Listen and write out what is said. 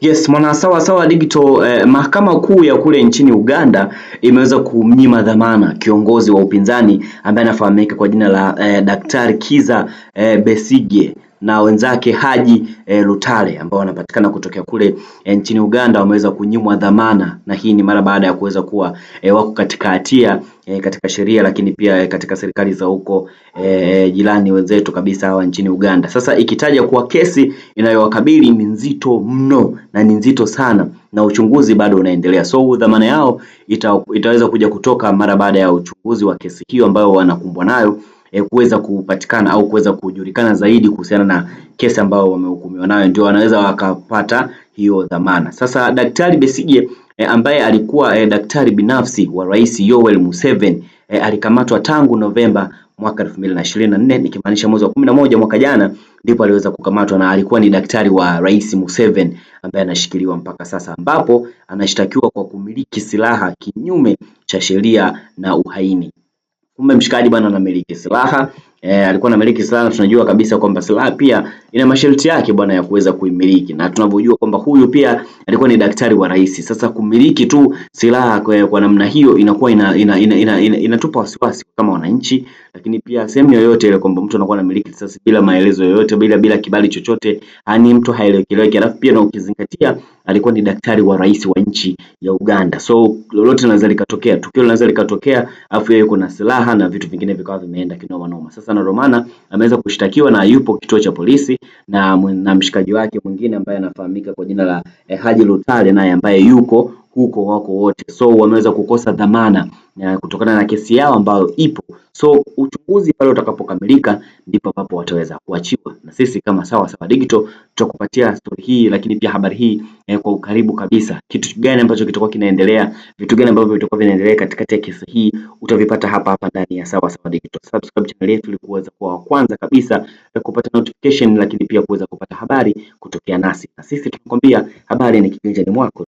Yes, mwana sawa sawa digital mahakama kuu ya kule nchini Uganda imeweza kumnyima dhamana kiongozi wa upinzani ambaye anafahamika kwa jina la Daktari Kizza Besigye na wenzake Haji Lutale ambao wanapatikana kutokea kule nchini Uganda wameweza kunyimwa dhamana, na hii ni mara baada ya kuweza kuwa wako katika hatia katika sheria, lakini pia katika serikali za huko jirani wenzetu kabisa hawa nchini Uganda. Sasa ikitaja kuwa kesi inayowakabili ni nzito mno na ni nzito sana, na uchunguzi bado unaendelea. So dhamana yao itaweza kuja kutoka mara baada ya uchunguzi wa kesi hiyo ambayo wanakumbwa nayo kuweza kupatikana au kuweza kujulikana zaidi kuhusiana na kesi ambayo wamehukumiwa nayo, ndio wanaweza wakapata hiyo dhamana. Sasa Daktari Besigye ambaye alikuwa daktari binafsi wa Rais Yoweri Museveni alikamatwa tangu Novemba mwaka 2024, nikimaanisha mwezi wa 11 mwaka jana ndipo aliweza kukamatwa, na alikuwa ni daktari wa Rais Museveni ambaye anashikiliwa mpaka sasa, ambapo anashtakiwa kwa kumiliki silaha kinyume cha sheria na uhaini. Kumbe mshikaji bwana anamiliki silaha, alikuwa anamiliki silaha. Tunajua kabisa kwamba silaha pia ina masharti yake bwana ya kuweza kuimiliki, na tunavyojua kwamba huyu pia alikuwa ni daktari wa rais. Sasa kumiliki tu silaha kwa namna hiyo inakuwa inatupa wasiwasi kama wananchi, lakini pia sehemu yoyote ile kwamba mtu anakuwa anamiliki sasa bila maelezo yoyote, bila kibali chochote, ani mtu haeleweki. Alafu pia na ukizingatia alikuwa ni daktari wa rais wa nchi ya Uganda, so lolote linaweza likatokea, tukio linaweza likatokea, afu yeye kuna silaha na vitu vingine vikawa vimeenda kinoma noma. Sasa na Romana ameweza kushtakiwa na yupo kituo cha polisi na mshikaji wake mwingine ambaye anafahamika kwa jina la Haji Lutale naye ambaye yuko huko, wako wote. So wameweza kukosa dhamana kutokana na kesi yao ambayo ipo. So uchunguzi pale utakapokamilika ndipo hapo wataweza kuachiwa, na sisi kama Sawa Sawa Digital tutakupatia story hii, lakini pia habari hii kwa ukaribu kabisa. Kitu gani ambacho kitakuwa kinaendelea, vitu gani ambavyo vitakuwa vinaendelea katikati ya kesi hii utavipata hapa ndani ya Sawa Sawa Digital. Subscribe channel yetu ili kuweza kuwa wa kwanza kabisa kupata notification, lakini pia kuweza kupata habari kutokea nasi, na sisi tunakwambia habari ni kiganjani mwako.